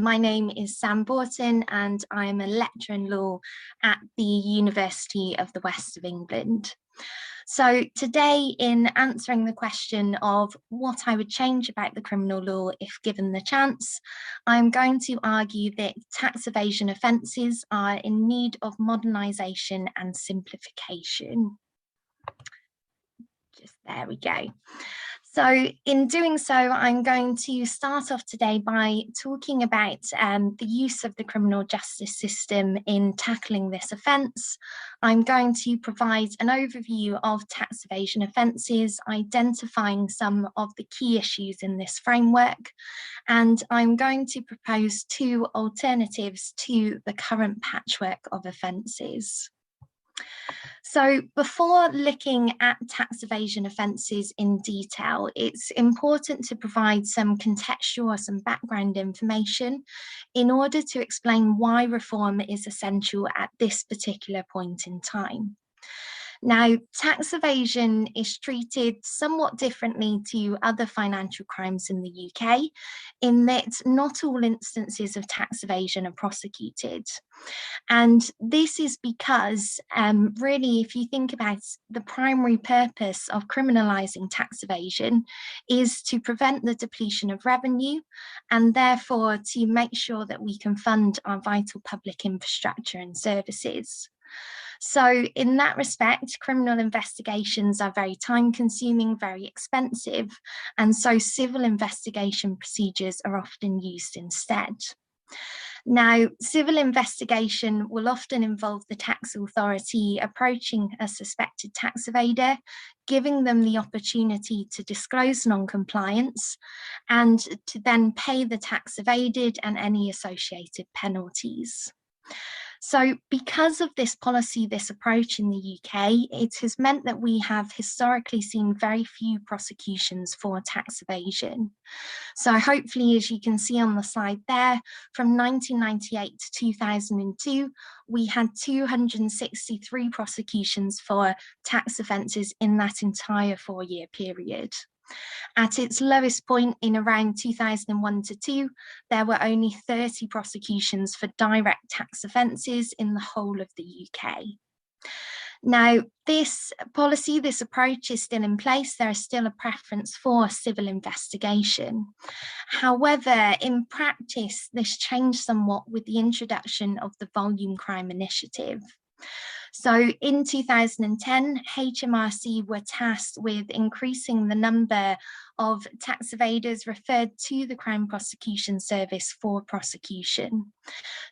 My name is Sam Borton and I'm a lecturer in law at the University of the West of England. So today, in answering the question of what I would change about the criminal law if given the chance, I'm going to argue that tax evasion offences are in need of modernisation and simplification. Just there we go. So in doing so, I'm going to start off today by talking about the use of the criminal justice system in tackling this offence. I'm going to provide an overview of tax evasion offences, identifying some of the key issues in this framework, and I'm going to propose two alternatives to the current patchwork of offences. So before looking at tax evasion offences in detail, it's important to provide some contextual or some background information in order to explain why reform is essential at this particular point in time. Now, tax evasion is treated somewhat differently to other financial crimes in the UK, in that not all instances of tax evasion are prosecuted. And this is because, really, if you think about the primary purpose of criminalising tax evasion is to prevent the depletion of revenue and therefore to make sure that we can fund our vital public infrastructure and services. So in that respect, criminal investigations are very time consuming, very expensive, and so civil investigation procedures are often used instead. Now, civil investigation will often involve the tax authority approaching a suspected tax evader, giving them the opportunity to disclose non-compliance and to then pay the tax evaded and any associated penalties. So because of this policy, this approach in the UK, it has meant that we have historically seen very few prosecutions for tax evasion. So hopefully, as you can see on the slide there, from 1998 to 2002, we had 263 prosecutions for tax offences in that entire 4-year period. At its lowest point in around 2001 to 2, there were only 30 prosecutions for direct tax offences in the whole of the UK. Now, this policy, this approach is still in place. There is still a preference for civil investigation. However, in practice, this changed somewhat with the introduction of the Volume Crime Initiative. So in 2010, HMRC were tasked with increasing the number of tax evaders referred to the Crime Prosecution Service for prosecution.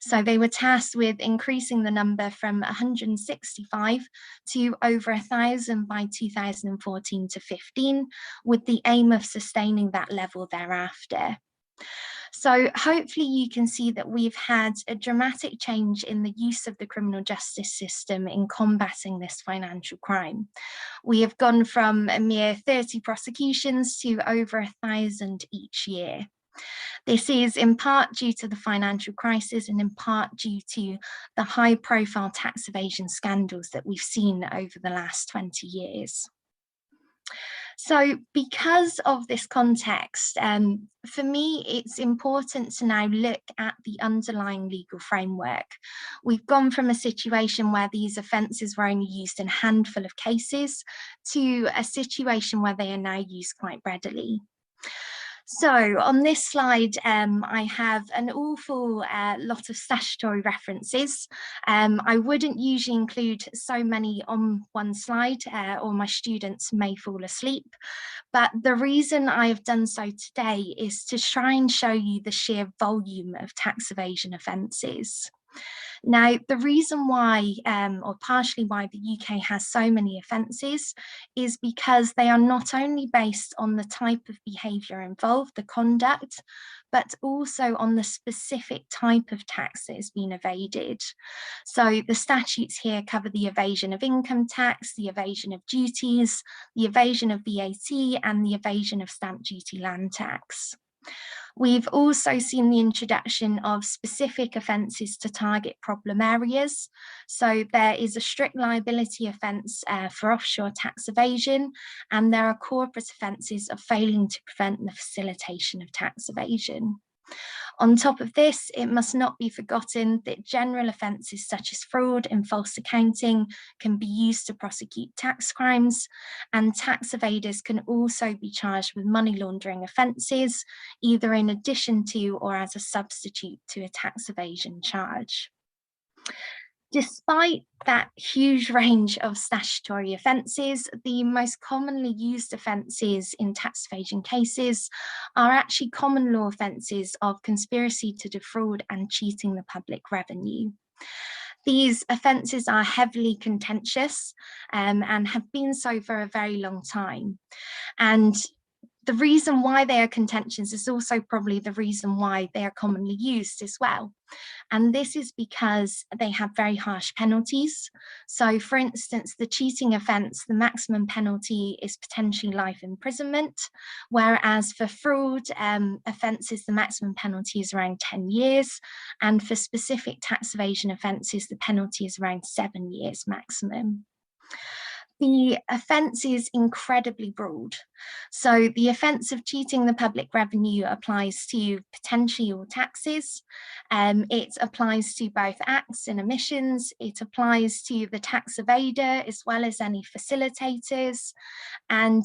So they were tasked with increasing the number from 165 to over 1,000 by 2014 to 15, with the aim of sustaining that level thereafter. So hopefully you can see that we've had a dramatic change in the use of the criminal justice system in combating this financial crime. We have gone from a mere 30 prosecutions to over 1,000 each year. This is in part due to the financial crisis and in part due to the high-profile tax evasion scandals that we've seen over the last 20 years. So because of this context, for me, it's important to now look at the underlying legal framework. We've gone from a situation where these offences were only used in a handful of cases to a situation where they are now used quite readily. So on this slide, I have an awful lot of statutory references. I wouldn't usually include so many on one slide or my students may fall asleep. But the reason I have done so today is to try and show you the sheer volume of tax evasion offences. Now, the reason why, or partially why the UK has so many offences is because they are not only based on the type of behaviour involved, the conduct, but also on the specific type of tax that has been evaded. So the statutes here cover the evasion of income tax, the evasion of duties, the evasion of VAT, and the evasion of stamp duty land tax. We've also seen the introduction of specific offences to target problem areas. So there is a strict liability offence for offshore tax evasion, and there are corporate offences of failing to prevent the facilitation of tax evasion. On top of this, it must not be forgotten that general offences such as fraud and false accounting can be used to prosecute tax crimes, and tax evaders can also be charged with money laundering offences, either in addition to or as a substitute to a tax evasion charge. Despite that huge range of statutory offences, the most commonly used offences in tax evasion cases are actually common law offences of conspiracy to defraud and cheating the public revenue. These offences are heavily contentious and have been so for a very long time. And the reason why they are contentious is also probably the reason why they are commonly used as well. And this is because they have very harsh penalties. So for instance, the cheating offence, the maximum penalty is potentially life imprisonment, whereas for fraud offences, the maximum penalty is around 10 years. And for specific tax evasion offences, the penalty is around 7 years maximum. The offence is incredibly broad. So the offence of cheating the public revenue applies to potentially all taxes. It applies to both acts and omissions. It applies to the tax evader as well as any facilitators. And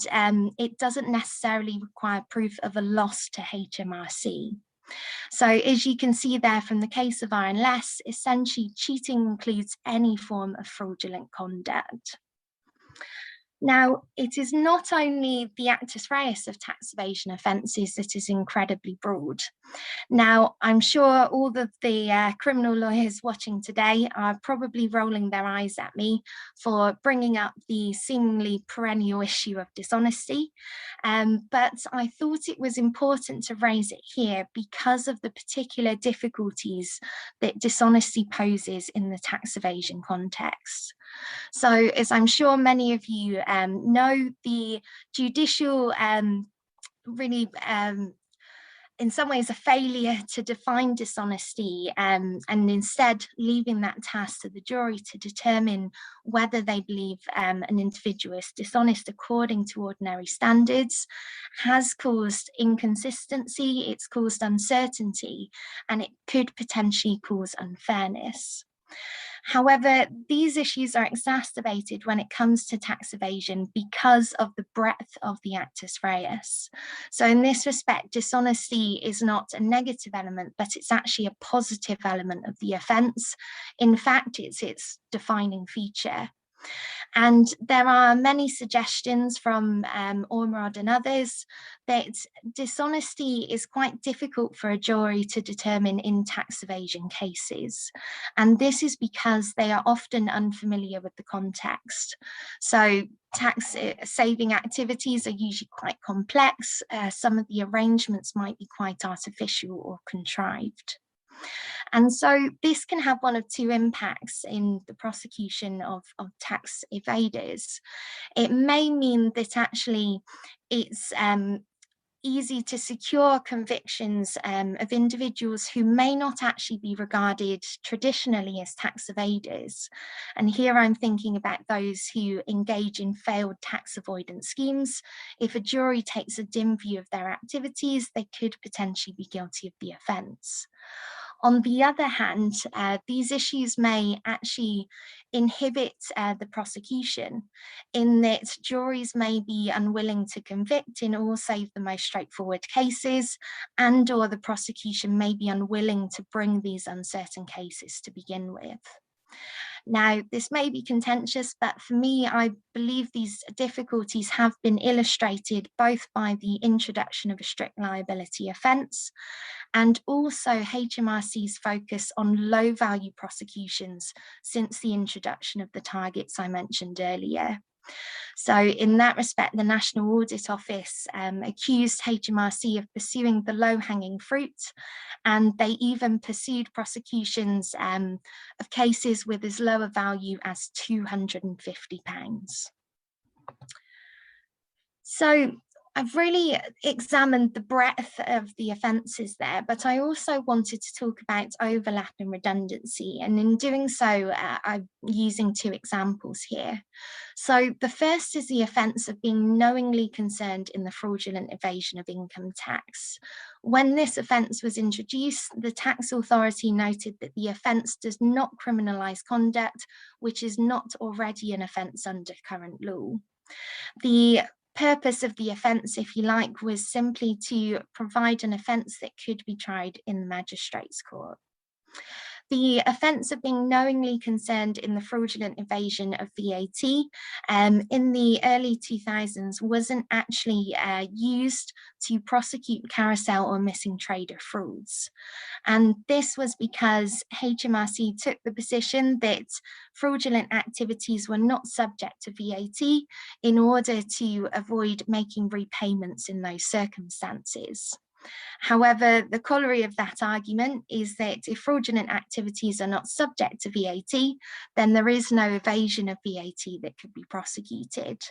it doesn't necessarily require proof of a loss to HMRC. So as you can see there from the case of RNLS, essentially cheating includes any form of fraudulent conduct. Now, it is not only the actus reus of tax evasion offences that is incredibly broad. Now, I'm sure all of the criminal lawyers watching today are probably rolling their eyes at me for bringing up the seemingly perennial issue of dishonesty, but I thought it was important to raise it here because of the particular difficulties that dishonesty poses in the tax evasion context. So, as I'm sure many of you know, the judicial really in some ways a failure to define dishonesty and instead leaving that task to the jury to determine whether they believe an individual is dishonest according to ordinary standards has caused inconsistency, it's caused uncertainty, and it could potentially cause unfairness. However, these issues are exacerbated when it comes to tax evasion because of the breadth of the actus reus. So in this respect, dishonesty is not a negative element, but it's actually a positive element of the offence. In fact, it's its defining feature. And there are many suggestions from Ormerod and others that dishonesty is quite difficult for a jury to determine in tax evasion cases. And this is because they are often unfamiliar with the context. So tax saving activities are usually quite complex. Some of the arrangements might be quite artificial or contrived. And so this can have one of two impacts in the prosecution of tax evaders. It may mean that actually it's easy to secure convictions of individuals who may not actually be regarded traditionally as tax evaders. And here I'm thinking about those who engage in failed tax avoidance schemes. If a jury takes a dim view of their activities, they could potentially be guilty of the offence. On the other hand, these issues may actually inhibit the prosecution in that juries may be unwilling to convict in all save the most straightforward cases, and or the prosecution may be unwilling to bring these uncertain cases to begin with. Now, this may be contentious, but for me, I believe these difficulties have been illustrated both by the introduction of a strict liability offence and also HMRC's focus on low value prosecutions since the introduction of the targets I mentioned earlier. So in that respect, the National Audit Office accused HMRC of pursuing the low-hanging fruit, and they even pursued prosecutions of cases with as low a value as £250. So I've really examined the breadth of the offences there, but I also wanted to talk about overlap and redundancy. And in doing so, I'm using two examples here. So the first is the offence of being knowingly concerned in the fraudulent evasion of income tax. When this offence was introduced, the tax authority noted that the offence does not criminalise conduct, which is not already an offence under current law. The purpose of the offence, if you like, was simply to provide an offence that could be tried in the magistrates' court. The offence of being knowingly concerned in the fraudulent evasion of VAT in the early 2000s wasn't actually used to prosecute carousel or missing trader frauds. And this was because HMRC took the position that fraudulent activities were not subject to VAT in order to avoid making repayments in those circumstances. However, the corollary of that argument is that if fraudulent activities are not subject to VAT, then there is no evasion of VAT that could be prosecuted.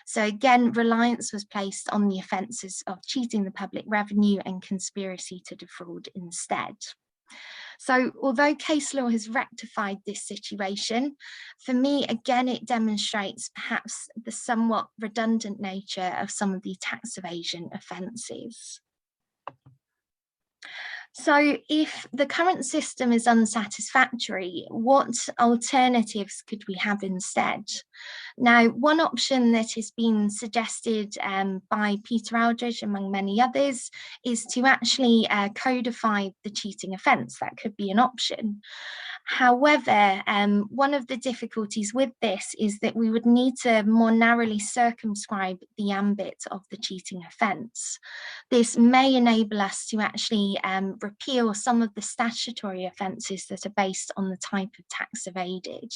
So again, reliance was placed on the offences of cheating the public revenue and conspiracy to defraud instead. So although case law has rectified this situation, for me, again, it demonstrates perhaps the somewhat redundant nature of some of the tax evasion offences. So if the current system is unsatisfactory, what alternatives could we have instead? Now, one option that has been suggested by Peter Aldridge, among many others, is to actually codify the cheating offence. That could be an option. However, one of the difficulties with this is that we would need to more narrowly circumscribe the ambit of the cheating offence. This may enable us to actually repeal some of the statutory offences that are based on the type of tax evaded.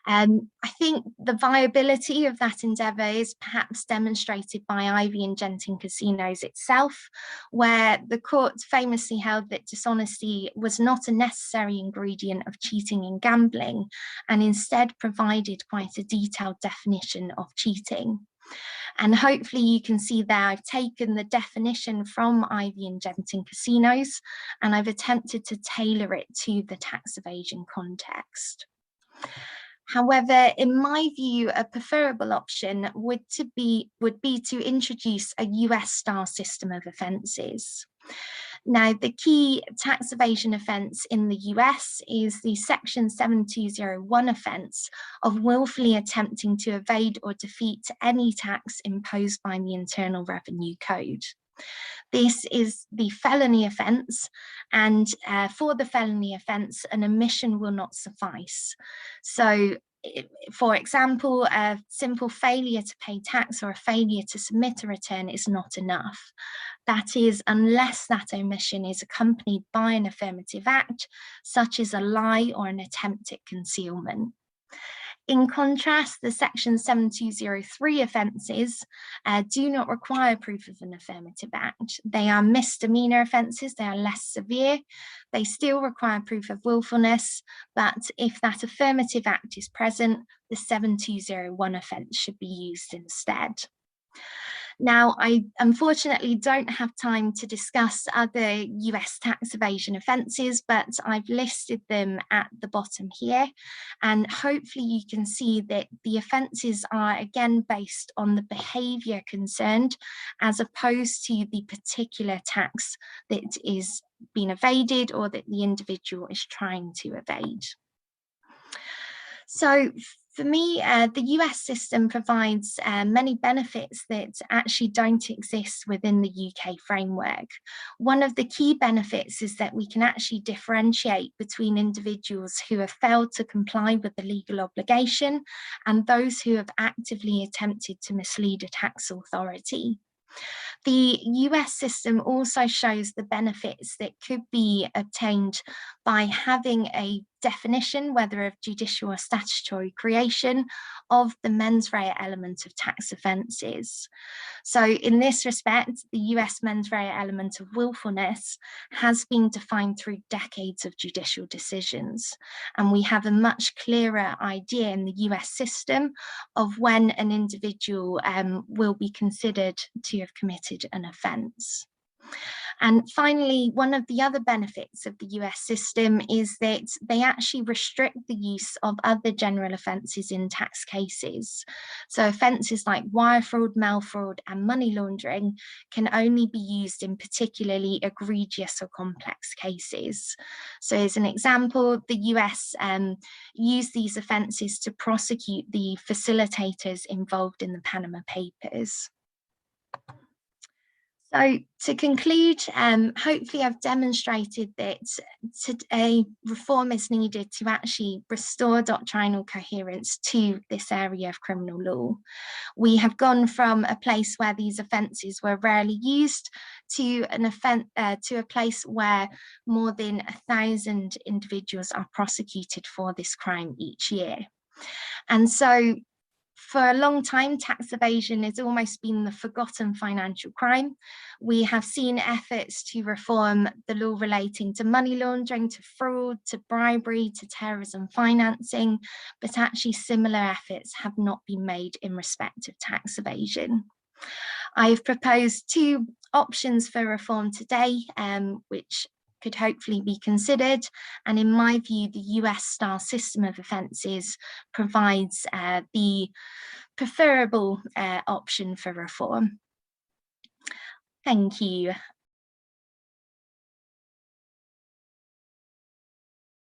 I think the viability of that endeavour is perhaps demonstrated by Ivey and Genting Casinos itself, where the court famously held that dishonesty was not a necessary ingredient of cheating in gambling, and instead provided quite a detailed definition of cheating. And hopefully you can see there I've taken the definition from Ivey and Genting Casinos, and I've attempted to tailor it to the tax evasion context. However, in my view, a preferable option would be to introduce a US-style system of offences. Now, the key tax evasion offence in the US is the Section 7201 offence of willfully attempting to evade or defeat any tax imposed by the Internal Revenue Code. This is the felony offence, and for the felony offence, an omission will not suffice. So, for example, a simple failure to pay tax or a failure to submit a return is not enough. That is, unless that omission is accompanied by an affirmative act, such as a lie or an attempt at concealment. In contrast, the Section 7203 offences do not require proof of an affirmative act. They are misdemeanour offences, they are less severe. They still require proof of willfulness, but if that affirmative act is present, the 7201 offence should be used instead. Now, I unfortunately don't have time to discuss other US tax evasion offences, but I've listed them at the bottom here. And hopefully you can see that the offences are again based on the behaviour concerned, as opposed to the particular tax that is being evaded or that the individual is trying to evade. So for me, the US system provides many benefits that actually don't exist within the UK framework. One of the key benefits is that we can actually differentiate between individuals who have failed to comply with the legal obligation and those who have actively attempted to mislead a tax authority. The US system also shows the benefits that could be obtained by having a definition, whether of judicial or statutory creation, of the mens rea element of tax offences. So in this respect, the US mens rea element of willfulness has been defined through decades of judicial decisions. And we have a much clearer idea in the US system of when an individual will be considered to have committed an offence. And finally, one of the other benefits of the US system is that they actually restrict the use of other general offences in tax cases. So offences like wire fraud, mail fraud, and money laundering can only be used in particularly egregious or complex cases. So as an example, the US used these offences to prosecute the facilitators involved in the Panama Papers. So to conclude, hopefully I've demonstrated that today reform is needed to actually restore doctrinal coherence to this area of criminal law. We have gone from a place where these offences were rarely used to a place where more than 1,000 individuals are prosecuted for this crime each year. And so for a long time, tax evasion has almost been the forgotten financial crime. We have seen efforts to reform the law relating to money laundering, to fraud, to bribery, to terrorism financing, but actually similar efforts have not been made in respect of tax evasion. I've proposed 2 options for reform today, which could hopefully be considered. And in my view, the US-style system of offences provides the preferable option for reform. Thank you.